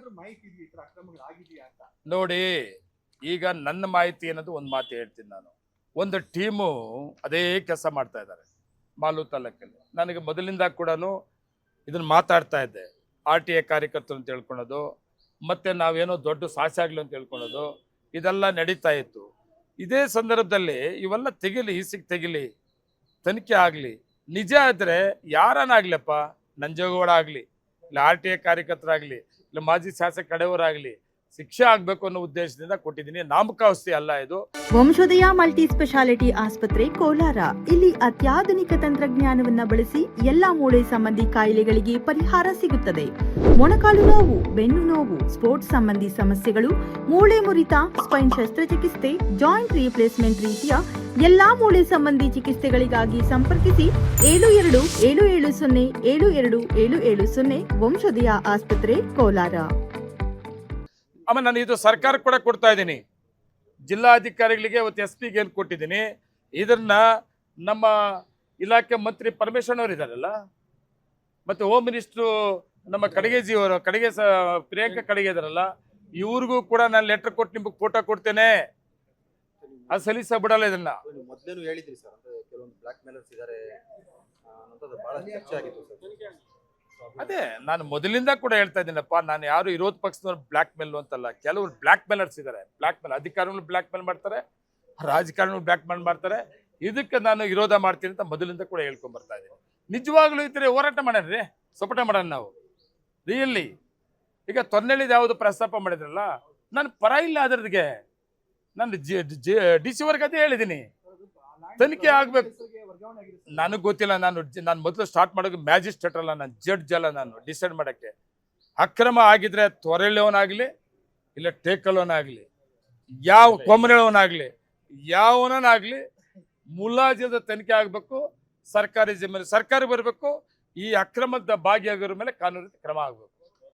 ನಿಮ್ಗೇನಾದ್ರೂ ಮಾಹಿತಿ ಇದೆಯಾ ಈ ತರ ಅಕ್ರಮಗಳಾಗಿದೆಯಾ ಅಂತ? ನೋಡಿ, ಈಗ ನನ್ನ ಮಾಹಿತಿ ಏನದು ಒಂದು ಮಾತು ಹೇಳ್ತೀನಿ ನಾನು. ಒಂದು ಟೀಮು ಅದೇ ಕೆಲಸ ಮಾಡ್ತಾ ಇದ್ದಾರೆ ಮಾಲೂರು ತಾಲೂಕಲ್ಲಿ. ನನಗೆ ಮೊದಲಿಂದ ಕೂಡ ಇದನ್ನು ಮಾತಾಡ್ತಾ ಇದ್ದೆ. RTA ಕಾರ್ಯಕರ್ತರು ಅಂತ ಹೇಳ್ಕೊಳೋದು, ಮತ್ತು ನಾವೇನೋ ದೊಡ್ಡ ಸಾಹಸ ಆಗಲಿ ಅಂತ ಹೇಳ್ಕೊಳೋದು, ಇದೆಲ್ಲ ನಡೀತಾ ಇತ್ತು. ಇದೇ ಸಂದರ್ಭದಲ್ಲಿ ಇವೆಲ್ಲ ತೆಗಿಲಿ, ತೆಗಿಲಿ, ತನಿಖೆ ಆಗಲಿ. ನಿಜ ಆದರೆ ಯಾರನ್ನಾಗ್ಲಪ್ಪ, ನಂಜೇಗೌಡ ಆಗಲಿ, ಇಲ್ಲ RTA ಕಾರ್ಯಕರ್ತರಾಗಲಿ, ಇಲ್ಲ ಮಾಜಿ ಶಾಸಕ ಕಡೆಯವರಾಗಲಿ, ಶಿಕ್ಷೆ ಆಗಬೇಕು ಅನ್ನೋ ಉದ್ದೇಶದಿಂದ ಕೊಟ್ಟಿದ್ದೀನಿ. ನಾಮಕಾವಸ್ಥೆ ಅಲ್ಲ ಇದು. ವಂಶೋದಯ ಮಲ್ಟಿ ಸ್ಪೆಷಾಲಿಟಿ ಆಸ್ಪತ್ರೆ ಕೋಲಾರ. ಇಲ್ಲಿ ಅತ್ಯಾಧುನಿಕ ತಂತ್ರಜ್ಞಾನವನ್ನ ಬಳಸಿ ಎಲ್ಲಾ ಮೂಳೆ ಸಂಬಂಧಿ ಕಾಯಿಲೆಗಳಿಗೆ ಪರಿಹಾರ ಸಿಗುತ್ತದೆ. ಮೊಣಕಾಲು ನೋವು, ಬೆನ್ನು ನೋವು, ಸ್ಪೋರ್ಟ್ಸ್ ಸಂಬಂಧಿ ಸಮಸ್ಯೆಗಳು, ಮೂಳೆ ಮುರಿತ, ಸ್ಪೈನ್ ಶಸ್ತ್ರಚಿಕಿತ್ಸೆ, ಜಾಯಿಂಟ್ ರೀಪ್ಲೇಸ್ಮೆಂಟ್ ರೀತಿಯ ಎಲ್ಲಾ ಮೂಳೆ ಸಂಬಂಧಿ ಚಿಕಿತ್ಸೆಗಳಿಗಾಗಿ ಸಂಪರ್ಕಿಸಿ 72707270 ವಂಶೋದಯ ಆಸ್ಪತ್ರೆ ಕೋಲಾರ. ಆಮೇಲೆ ನಾನು ಇದು ಸರ್ಕಾರ ಕೂಡ ಕೊಡ್ತಾ ಇದ್ದೀನಿ. ಜಿಲ್ಲಾಧಿಕಾರಿಗಳಿಗೆ ಇವತ್ತು SP ಗೆ ಏನು ಕೊಟ್ಟಿದ್ದೀನಿ, ಇದನ್ನ ನಮ್ಮ ಇಲಾಖೆ ಮಂತ್ರಿ ಪರಮೇಶ್ವರ್ ಅವರು ಇದ್ದಾರಲ್ಲ, ಮತ್ತು ಹೋಮ್ ಮಿನಿಸ್ಟ್ರು ನಮ್ಮ ಕಡಗೆಜಿಯವರು, ಪ್ರಿಯಾಂಕಾ ಖರ್ಗೆ ಇದಾರಲ್ಲ, ಇವ್ರಿಗೂ ಕೂಡ ನಾನು ಲೆಟರ್ ಕೊಟ್ಟು ನಿಮಗೆ ಫೋಟೋ ಕೊಡ್ತೇನೆ. ಅದು ಸಲೀಸ ಬಿಡಲ್ಲ ಇದನ್ನ. ಮೊದಲೇನು ಹೇಳಿದ್ರಿ ಸರ್, ಅಂದ್ರೆ ಕೆಲವೊಂದು ಬ್ಲಾಕ್ ಮೇಲರ್ಸ್ ಇದ್ದಾರೆ ಅನ್ನೋದು ಬಹಳ ಚರ್ಚೆ ಆಗಿತ್ತು ಸರ್. ಅದೇ ನಾನು ಮೊದಲಿಂದ ಕೂಡ ಹೇಳ್ತಾ ಇದ್ದೀನಪ್ಪ, ನಾನು ಯಾರು ವಿರೋಧ ಪಕ್ಷದವ್ರು ಬ್ಲ್ಯಾಕ್ ಮೇಲ್ ಅಂತಲ್ಲ. ಕೆಲವರು ಬ್ಲ್ಯಾಕ್ ಮೇಲರ್ಸ್ ಇದ್ದಾರೆ. ಬ್ಲ್ಯಾಕ್ ಮೇಲ್ ಅಧಿಕಾರಿಗಳು ಬ್ಲ್ಯಾಕ್ ಮೇಲ್ ಮಾಡ್ತಾರೆ, ರಾಜಕಾರಣಿಗಳು ಬ್ಲ್ಯಾಕ್ ಮೇಲ್ ಮಾಡ್ತಾರೆ. ಇದಕ್ಕೆ ನಾನು ವಿರೋಧ ಮಾಡ್ತೀನಿ ಅಂತ ಮೊದಲಿಂದ ಕೂಡ ಹೇಳ್ಕೊಂಡ್ ಬರ್ತಾ ಇದ್ದೀನಿ. ನಿಜವಾಗ್ಲೂ ಇದ್ರೆ ಹೋರಾಟ ಮಾಡೋಣ, ಸಪೋಟ ಮಾಡೋಣ ನಾವು ರಿಯಲಿ. ಈಗ ತೊನ್ನೆಳಿದ ಯಾವುದು ಪ್ರಸ್ತಾಪ ಮಾಡಿದ್ರಲ್ಲ, ನಾನು ಪರ ಇಲ್ಲ ಅದರದಿಗೆ. ನಾನು DC ವರ್ಗ ಅದೇ ಹೇಳಿದ್ದೀನಿ, ತನಿಖೆ ಆಗ್ಬೇಕು. ನನಗೆ ಗೊತ್ತಿಲ್ಲ, ನಾನು ಮೊದಲು ಸ್ಟಾರ್ಟ್ ಮಾಡೋದು ಮ್ಯಾಜಿಸ್ಟ್ರೇಟ್ ಅಲ್ಲ, ನಾನು ಜಡ್ಜ್ ಅಲ್ಲ. ನಾನು ಡಿಸೈಡ್ ಮಾಡೋಕ್ಕೆ ಅಕ್ರಮ ಆಗಿದ್ರೆ ತೊರೆಳವನಾಗಲಿ, ಇಲ್ಲ ಟೇಕಲವನಾಗಲಿ, ಯಾವ ಕೊಮ್ಮನವನಾಗಲಿ, ಯಾವನಾಗಲಿ, ಮುಲಾಜಿದ ತನಿಖೆ ಆಗಬೇಕು. ಸರ್ಕಾರಿ ಜಮೀನು ಸರ್ಕಾರ ಬರಬೇಕು. ಈ ಅಕ್ರಮದ ಭಾಗಿಯಾಗಿರೋ ಮೇಲೆ ಕಾನೂನು ಕ್ರಮ ಆಗಬೇಕು.